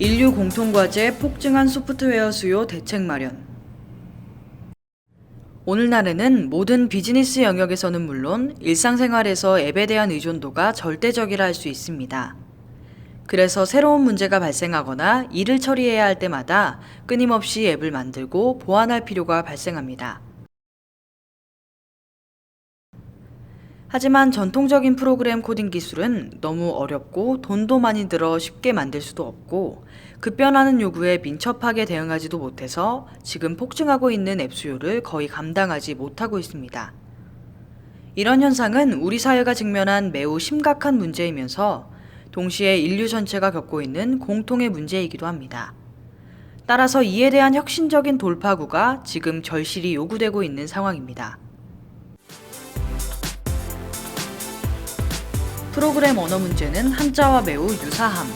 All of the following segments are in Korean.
인류 공통과제 폭증한 소프트웨어 수요 대책 마련. 오늘날에는 모든 비즈니스 영역에서는 물론 일상생활에서 앱에 대한 의존도가 절대적이라 할 수 있습니다. 그래서 새로운 문제가 발생하거나 일을 처리해야 할 때마다 끊임없이 앱을 만들고 보완할 필요가 발생합니다. 하지만 전통적인 프로그램 코딩 기술은 너무 어렵고 돈도 많이 들어 쉽게 만들 수도 없고 급변하는 요구에 민첩하게 대응하지도 못해서 지금 폭증하고 있는 앱 수요를 거의 감당하지 못하고 있습니다. 이런 현상은 우리 사회가 직면한 매우 심각한 문제이면서 동시에 인류 전체가 겪고 있는 공통의 문제이기도 합니다. 따라서 이에 대한 혁신적인 돌파구가 지금 절실히 요구되고 있는 상황입니다. 프로그램 언어 문제는 한자와 매우 유사함.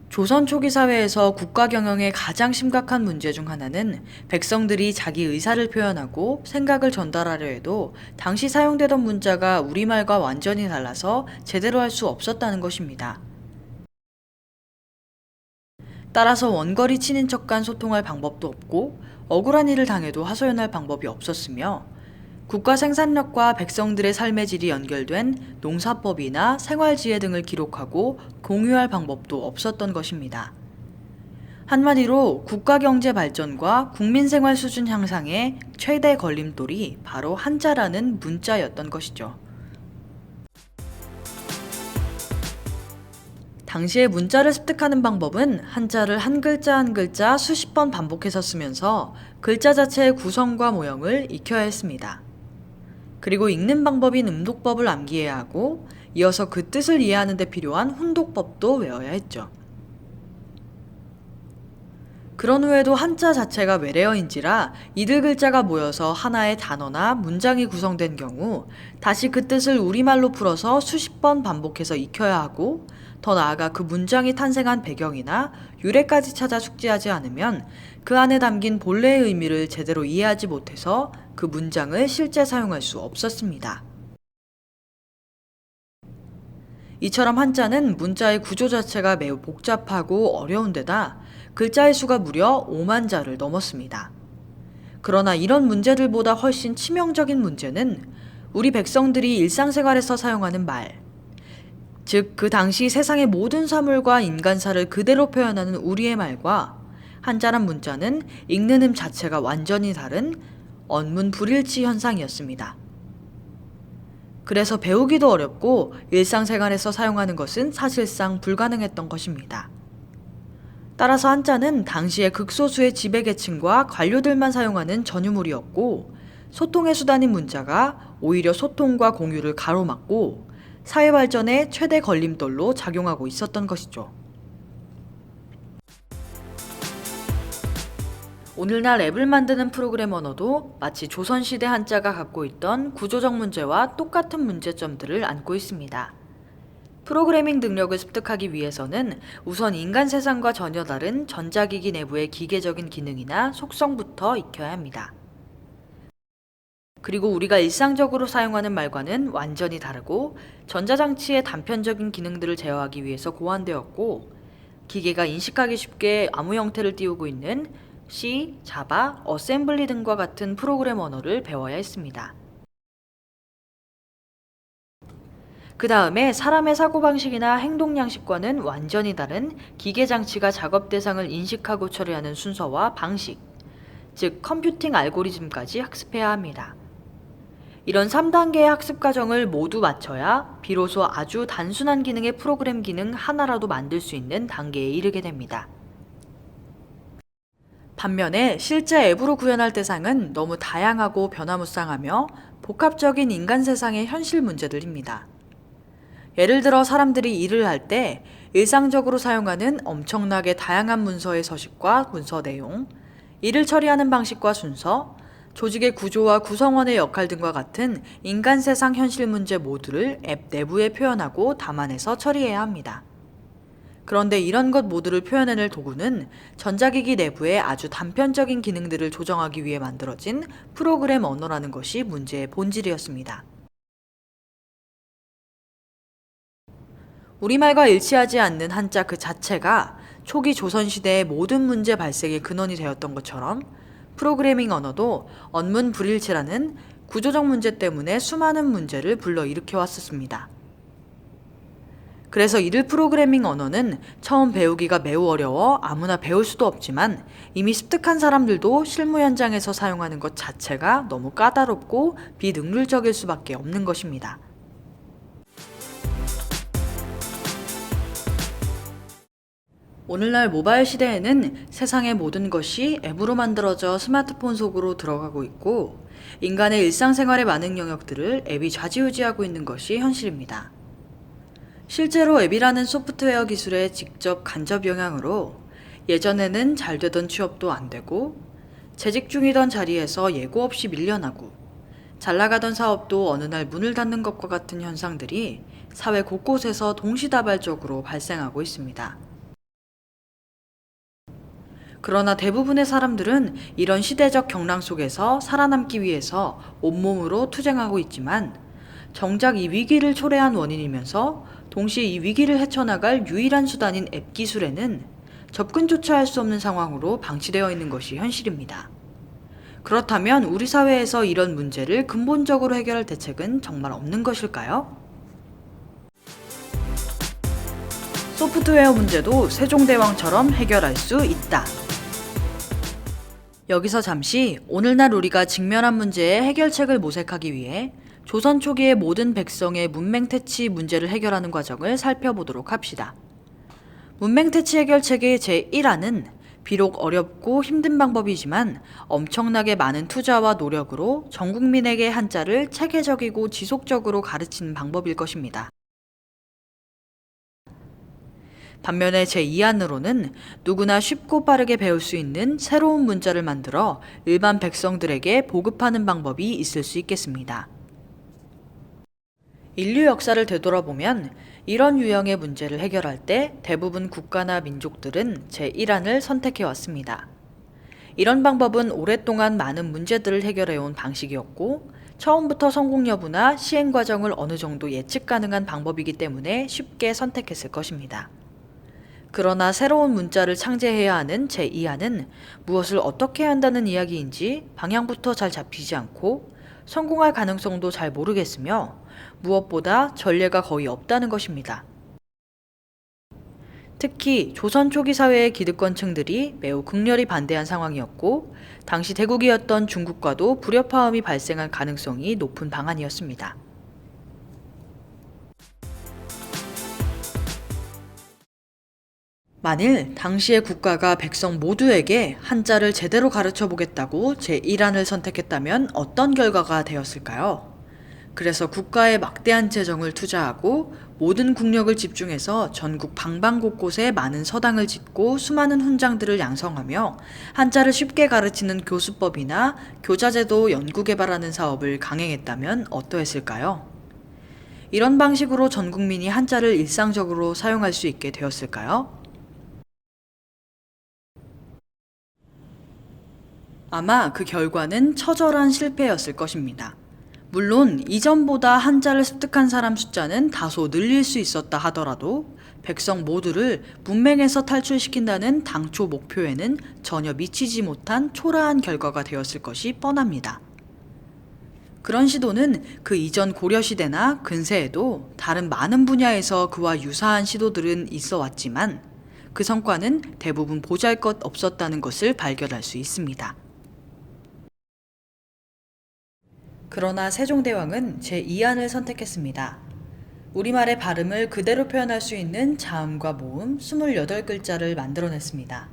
조선 초기 사회에서 국가 경영의 가장 심각한 문제 중 하나는 백성들이 자기 의사를 표현하고 생각을 전달하려 해도 당시 사용되던 문자가 우리말과 완전히 달라서 제대로 할 수 없었다는 것입니다. 따라서 원거리 친인척 간 소통할 방법도 없고 억울한 일을 당해도 하소연할 방법이 없었으며 국가 생산력과 백성들의 삶의 질이 연결된 농사법이나 생활지혜 등을 기록하고 공유할 방법도 없었던 것입니다. 한마디로 국가 경제 발전과 국민 생활 수준 향상의 최대 걸림돌이 바로 한자라는 문자였던 것이죠. 당시에 문자를 습득하는 방법은 한자를 한 글자 한 글자 수십 번 반복해서 쓰면서 글자 자체의 구성과 모형을 익혀야 했습니다. 그리고 읽는 방법인 음독법을 암기해야 하고 이어서 그 뜻을 이해하는 데 필요한 훈독법도 외워야 했죠. 그런 후에도 한자 자체가 외래어인지라 이들 글자가 모여서 하나의 단어나 문장이 구성된 경우 다시 그 뜻을 우리말로 풀어서 수십 번 반복해서 익혀야 하고 더 나아가 그 문장이 탄생한 배경이나 유래까지 찾아 숙지하지 않으면 그 안에 담긴 본래의 의미를 제대로 이해하지 못해서 그 문장을 실제 사용할 수 없었습니다. 이처럼 한자는 문자의 구조 자체가 매우 복잡하고 어려운 데다 글자의 수가 무려 5만 자를 넘었습니다. 그러나 이런 문제들보다 훨씬 치명적인 문제는 우리 백성들이 일상생활에서 사용하는 말, 즉 그 당시 세상의 모든 사물과 인간사를 그대로 표현하는 우리의 말과 한자란 문자는 읽는 음 자체가 완전히 다른 언문 불일치 현상이었습니다. 그래서 배우기도 어렵고 일상생활에서 사용하는 것은 사실상 불가능했던 것입니다. 따라서 한자는 당시의 극소수의 지배계층과 관료들만 사용하는 전유물이었고 소통의 수단인 문자가 오히려 소통과 공유를 가로막고 사회 발전의 최대 걸림돌로 작용하고 있었던 것이죠. 오늘날 앱을 만드는 프로그램 언어도 마치 조선시대 한자가 갖고 있던 구조적 문제와 똑같은 문제점들을 안고 있습니다. 프로그래밍 능력을 습득하기 위해서는 우선 인간 세상과 전혀 다른 전자기기 내부의 기계적인 기능이나 속성부터 익혀야 합니다. 그리고 우리가 일상적으로 사용하는 말과는 완전히 다르고 전자장치의 단편적인 기능들을 제어하기 위해서 고안되었고 기계가 인식하기 쉽게 아무 형태를 띄우고 있는 C, 자바, 어셈블리 등과 같은 프로그램 언어를 배워야 했습니다. 그 다음에 사람의 사고방식이나 행동 양식과는 완전히 다른 기계장치가 작업 대상을 인식하고 처리하는 순서와 방식, 즉 컴퓨팅 알고리즘까지 학습해야 합니다. 이런 3단계의 학습 과정을 모두 마쳐야 비로소 아주 단순한 기능의 프로그램 기능 하나라도 만들 수 있는 단계에 이르게 됩니다. 반면에 실제 앱으로 구현할 대상은 너무 다양하고 변화무쌍하며 복합적인 인간 세상의 현실 문제들입니다. 예를 들어 사람들이 일을 할 때 일상적으로 사용하는 엄청나게 다양한 문서의 서식과 문서 내용, 일을 처리하는 방식과 순서, 조직의 구조와 구성원의 역할 등과 같은 인간 세상 현실 문제 모두를 앱 내부에 표현하고 담아내서 처리해야 합니다. 그런데 이런 것 모두를 표현해낼 도구는 전자기기 내부의 아주 단편적인 기능들을 조정하기 위해 만들어진 프로그램 언어라는 것이 문제의 본질이었습니다. 우리말과 일치하지 않는 한자 그 자체가 초기 조선시대의 모든 문제 발생의 근원이 되었던 것처럼 프로그래밍 언어도 언문 불일치라는 구조적 문제 때문에 수많은 문제를 불러일으켜 왔었습니다. 그래서 이들 프로그래밍 언어는 처음 배우기가 매우 어려워 아무나 배울 수도 없지만 이미 습득한 사람들도 실무 현장에서 사용하는 것 자체가 너무 까다롭고 비능률적일 수밖에 없는 것입니다. 오늘날 모바일 시대에는 세상의 모든 것이 앱으로 만들어져 스마트폰 속으로 들어가고 있고 인간의 일상생활의 많은 영역들을 앱이 좌지우지하고 있는 것이 현실입니다. 실제로 앱이라는 소프트웨어 기술의 직접 간접 영향으로 예전에는 잘 되던 취업도 안 되고 재직 중이던 자리에서 예고 없이 밀려나고 잘 나가던 사업도 어느 날 문을 닫는 것과 같은 현상들이 사회 곳곳에서 동시다발적으로 발생하고 있습니다. 그러나 대부분의 사람들은 이런 시대적 경랑 속에서 살아남기 위해서 온몸으로 투쟁하고 있지만 정작 이 위기를 초래한 원인이면서 동시에 이 위기를 헤쳐나갈 유일한 수단인 앱 기술에는 접근조차 할 수 없는 상황으로 방치되어 있는 것이 현실입니다. 그렇다면 우리 사회에서 이런 문제를 근본적으로 해결할 대책은 정말 없는 것일까요? 소프트웨어 문제도 세종대왕처럼 해결할 수 있다. 여기서 잠시 오늘날 우리가 직면한 문제의 해결책을 모색하기 위해 조선 초기의 모든 백성의 문맹태치 문제를 해결하는 과정을 살펴보도록 합시다. 문맹태치 해결책의 제1안은 비록 어렵고 힘든 방법이지만 엄청나게 많은 투자와 노력으로 전 국민에게 한자를 체계적이고 지속적으로 가르치는 방법일 것입니다. 반면에 제2안으로는 누구나 쉽고 빠르게 배울 수 있는 새로운 문자를 만들어 일반 백성들에게 보급하는 방법이 있을 수 있겠습니다. 인류 역사를 되돌아보면 이런 유형의 문제를 해결할 때 대부분 국가나 민족들은 제1안을 선택해왔습니다. 이런 방법은 오랫동안 많은 문제들을 해결해온 방식이었고 처음부터 성공 여부나 시행 과정을 어느 정도 예측 가능한 방법이기 때문에 쉽게 선택했을 것입니다. 그러나 새로운 문자를 창제해야 하는 제2안은 무엇을 어떻게 한다는 이야기인지 방향부터 잘 잡히지 않고 성공할 가능성도 잘 모르겠으며 무엇보다 전례가 거의 없다는 것입니다. 특히 조선 초기 사회의 기득권층들이 매우 극렬히 반대한 상황이었고 당시 대국이었던 중국과도 불협화음이 발생할 가능성이 높은 방안이었습니다. 만일 당시의 국가가 백성 모두에게 한자를 제대로 가르쳐 보겠다고 제1안을 선택했다면 어떤 결과가 되었을까요? 그래서 국가에 막대한 재정을 투자하고 모든 국력을 집중해서 전국 방방곳곳에 많은 서당을 짓고 수많은 훈장들을 양성하며 한자를 쉽게 가르치는 교수법이나 교자제도 연구 개발하는 사업을 강행했다면 어떠했을까요? 이런 방식으로 전 국민이 한자를 일상적으로 사용할 수 있게 되었을까요? 아마 그 결과는 처절한 실패였을 것입니다. 물론 이전보다 한자를 습득한 사람 숫자는 다소 늘릴 수 있었다 하더라도 백성 모두를 문맹에서 탈출시킨다는 당초 목표에는 전혀 미치지 못한 초라한 결과가 되었을 것이 뻔합니다. 그런 시도는 그 이전 고려시대나 근세에도 다른 많은 분야에서 그와 유사한 시도들은 있어 왔지만 그 성과는 대부분 보잘것 없었다는 것을 발견할 수 있습니다. 그러나 세종대왕은 제2안을 선택했습니다. 우리말의 발음을 그대로 표현할 수 있는 자음과 모음 28글자를 만들어냈습니다.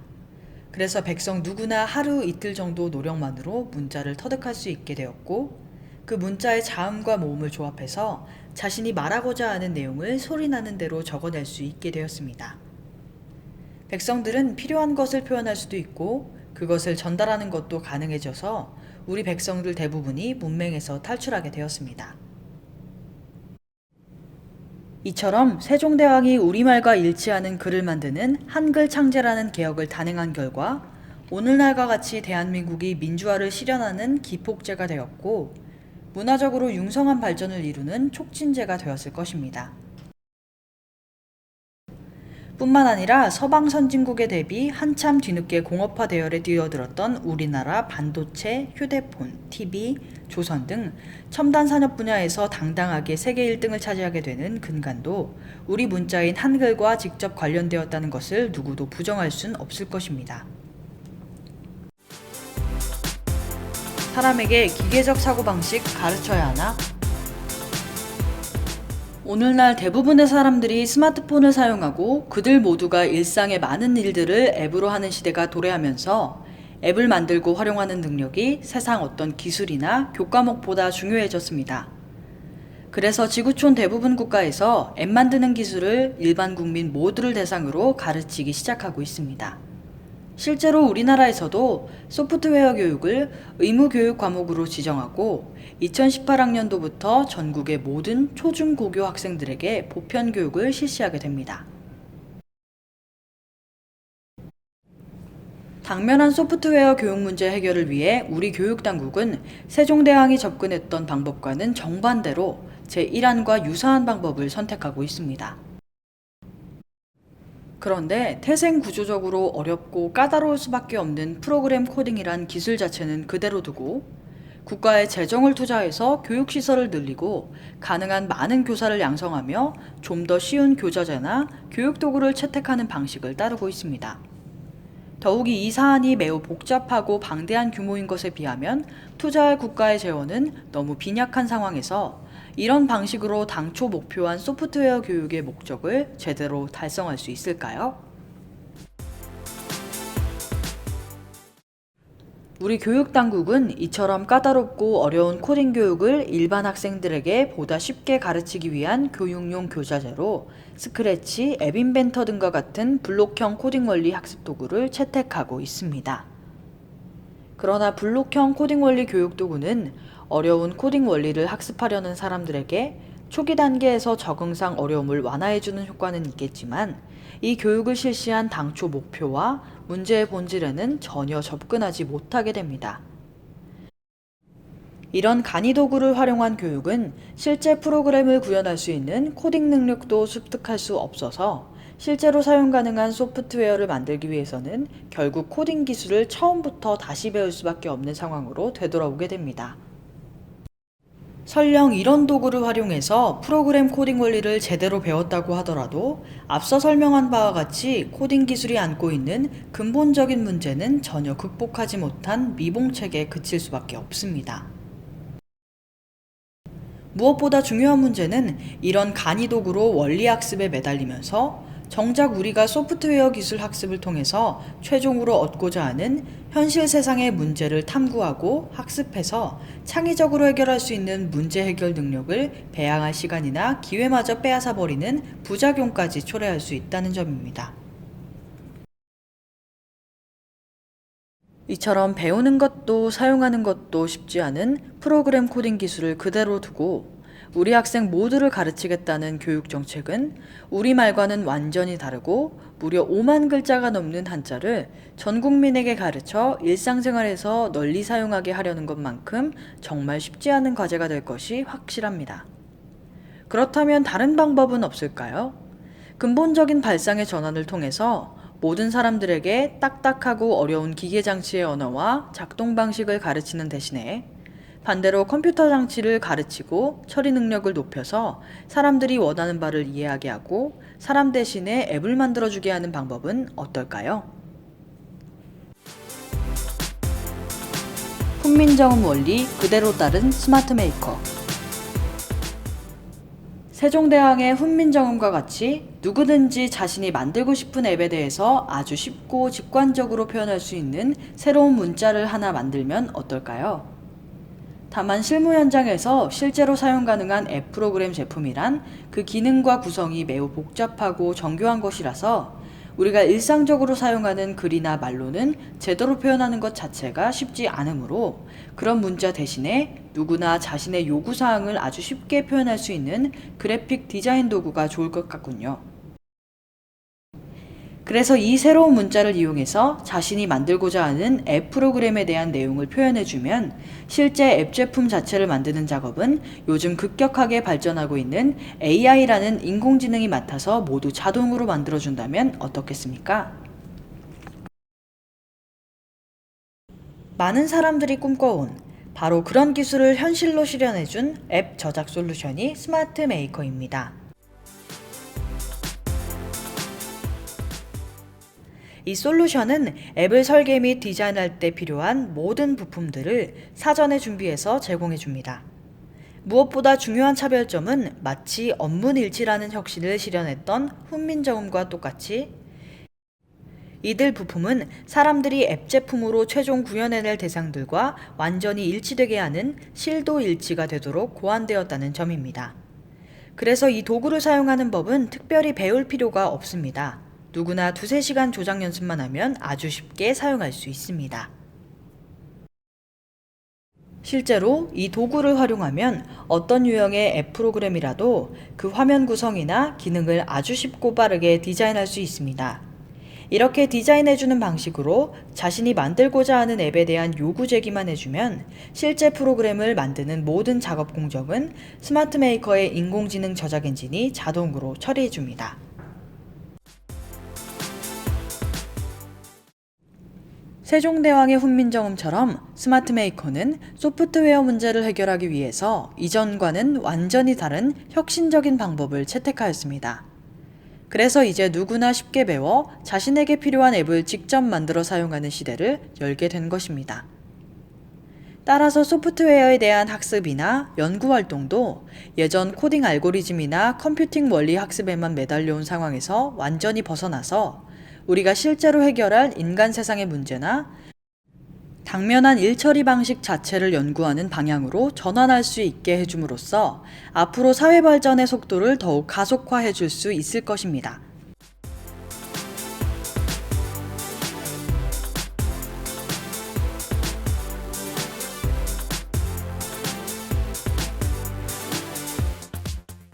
그래서 백성 누구나 하루 이틀 정도 노력만으로 문자를 터득할 수 있게 되었고 그 문자의 자음과 모음을 조합해서 자신이 말하고자 하는 내용을 소리나는 대로 적어낼 수 있게 되었습니다. 백성들은 필요한 것을 표현할 수도 있고 그것을 전달하는 것도 가능해져서 우리 백성들 대부분이 문맹에서 탈출하게 되었습니다. 이처럼 세종대왕이 우리말과 일치하는 글을 만드는 한글 창제라는 개혁을 단행한 결과 오늘날과 같이 대한민국이 민주화를 실현하는 기폭제가 되었고 문화적으로 융성한 발전을 이루는 촉진제가 되었을 것입니다. 뿐만 아니라 서방 선진국에 대비 한참 뒤늦게 공업화 대열에 뛰어들었던 우리나라 반도체, 휴대폰, TV, 조선 등 첨단 산업 분야에서 당당하게 세계 1등을 차지하게 되는 근간도 우리 문자인 한글과 직접 관련되었다는 것을 누구도 부정할 순 없을 것입니다. 사람에게 기계적 사고방식 가르쳐야 하나? 오늘날 대부분의 사람들이 스마트폰을 사용하고 그들 모두가 일상의 많은 일들을 앱으로 하는 시대가 도래하면서 앱을 만들고 활용하는 능력이 세상 어떤 기술이나 교과목보다 중요해졌습니다. 그래서 지구촌 대부분 국가에서 앱 만드는 기술을 일반 국민 모두를 대상으로 가르치기 시작하고 있습니다. 실제로 우리나라에서도 소프트웨어 교육을 의무 교육 과목으로 지정하고 2018학년도부터 전국의 모든 초중고교 학생들에게 보편 교육을 실시하게 됩니다. 당면한 소프트웨어 교육 문제 해결을 위해 우리 교육당국은 세종대왕이 접근했던 방법과는 정반대로 제1안과 유사한 방법을 선택하고 있습니다. 그런데 태생 구조적으로 어렵고 까다로울 수밖에 없는 프로그램 코딩이란 기술 자체는 그대로 두고 국가의 재정을 투자해서 교육시설을 늘리고 가능한 많은 교사를 양성하며 좀 더 쉬운 교자재나 교육도구를 채택하는 방식을 따르고 있습니다. 더욱이 이 사안이 매우 복잡하고 방대한 규모인 것에 비하면 투자할 국가의 재원은 너무 빈약한 상황에서 이런 방식으로 당초 목표한 소프트웨어 교육의 목적을 제대로 달성할 수 있을까요? 우리 교육당국은 이처럼 까다롭고 어려운 코딩 교육을 일반 학생들에게 보다 쉽게 가르치기 위한 교육용 교자재로 스크래치, 앱인벤터 등과 같은 블록형 코딩 원리 학습 도구를 채택하고 있습니다. 그러나 블록형 코딩 원리 교육 도구는 어려운 코딩 원리를 학습하려는 사람들에게 초기 단계에서 적응상 어려움을 완화해주는 효과는 있겠지만 이 교육을 실시한 당초 목표와 문제의 본질에는 전혀 접근하지 못하게 됩니다. 이런 간이 도구를 활용한 교육은 실제 프로그램을 구현할 수 있는 코딩 능력도 습득할 수 없어서 실제로 사용 가능한 소프트웨어를 만들기 위해서는 결국 코딩 기술을 처음부터 다시 배울 수밖에 없는 상황으로 되돌아오게 됩니다. 설령 이런 도구를 활용해서 프로그램 코딩 원리를 제대로 배웠다고 하더라도 앞서 설명한 바와 같이 코딩 기술이 안고 있는 근본적인 문제는 전혀 극복하지 못한 미봉책에 그칠 수밖에 없습니다. 무엇보다 중요한 문제는 이런 간이 도구로 원리 학습에 매달리면서 정작 우리가 소프트웨어 기술 학습을 통해서 최종으로 얻고자 하는 현실 세상의 문제를 탐구하고 학습해서 창의적으로 해결할 수 있는 문제 해결 능력을 배양할 시간이나 기회마저 빼앗아 버리는 부작용까지 초래할 수 있다는 점입니다. 이처럼 배우는 것도 사용하는 것도 쉽지 않은 프로그램 코딩 기술을 그대로 두고 우리 학생 모두를 가르치겠다는 교육 정책은 우리말과는 완전히 다르고 무려 5만 글자가 넘는 한자를 전 국민에게 가르쳐 일상생활에서 널리 사용하게 하려는 것만큼 정말 쉽지 않은 과제가 될 것이 확실합니다. 그렇다면 다른 방법은 없을까요? 근본적인 발상의 전환을 통해서 모든 사람들에게 딱딱하고 어려운 기계장치의 언어와 작동 방식을 가르치는 대신에 반대로 컴퓨터 장치를 가르치고 처리 능력을 높여서 사람들이 원하는 바를 이해하게 하고 사람 대신에 앱을 만들어주게 하는 방법은 어떨까요? 훈민정음 원리 그대로 따른 스마트 메이커. 세종대왕의 훈민정음과 같이 누구든지 자신이 만들고 싶은 앱에 대해서 아주 쉽고 직관적으로 표현할 수 있는 새로운 문자를 하나 만들면 어떨까요? 다만 실무 현장에서 실제로 사용 가능한 앱 프로그램 제품이란 그 기능과 구성이 매우 복잡하고 정교한 것이라서 우리가 일상적으로 사용하는 글이나 말로는 제대로 표현하는 것 자체가 쉽지 않으므로 그런 문자 대신에 누구나 자신의 요구사항을 아주 쉽게 표현할 수 있는 그래픽 디자인 도구가 좋을 것 같군요. 그래서 이 새로운 문자를 이용해서 자신이 만들고자 하는 앱 프로그램에 대한 내용을 표현해주면 실제 앱 제품 자체를 만드는 작업은 요즘 급격하게 발전하고 있는 AI라는 인공지능이 맡아서 모두 자동으로 만들어준다면 어떻겠습니까? 많은 사람들이 꿈꿔온 바로 그런 기술을 현실로 실현해준 앱 저작 솔루션이 스마트 메이커입니다. 이 솔루션은 앱을 설계 및 디자인할 때 필요한 모든 부품들을 사전에 준비해서 제공해 줍니다. 무엇보다 중요한 차별점은 마치 업문일치라는 혁신을 실현했던 훈민정음과 똑같이 이들 부품은 사람들이 앱 제품으로 최종 구현해낼 대상들과 완전히 일치되게 하는 실도 일치가 되도록 고안되었다는 점입니다. 그래서 이 도구를 사용하는 법은 특별히 배울 필요가 없습니다. 누구나 2~3시간 조작 연습만 하면 아주 쉽게 사용할 수 있습니다. 실제로 이 도구를 활용하면 어떤 유형의 앱 프로그램이라도 그 화면 구성이나 기능을 아주 쉽고 빠르게 디자인할 수 있습니다. 이렇게 디자인해주는 방식으로 자신이 만들고자 하는 앱에 대한 요구 제기만 해주면 실제 프로그램을 만드는 모든 작업 공정은 스마트 메이커의 인공지능 저작 엔진이 자동으로 처리해줍니다. 세종대왕의 훈민정음처럼 스마트 메이커는 소프트웨어 문제를 해결하기 위해서 이전과는 완전히 다른 혁신적인 방법을 채택하였습니다. 그래서 이제 누구나 쉽게 배워 자신에게 필요한 앱을 직접 만들어 사용하는 시대를 열게 된 것입니다. 따라서 소프트웨어에 대한 학습이나 연구 활동도 예전 코딩 알고리즘이나 컴퓨팅 원리 학습에만 매달려온 상황에서 완전히 벗어나서 우리가 실제로 해결할 인간 세상의 문제나 당면한 일처리 방식 자체를 연구하는 방향으로 전환할 수 있게 해줌으로써 앞으로 사회 발전의 속도를 더욱 가속화해 줄 수 있을 것입니다.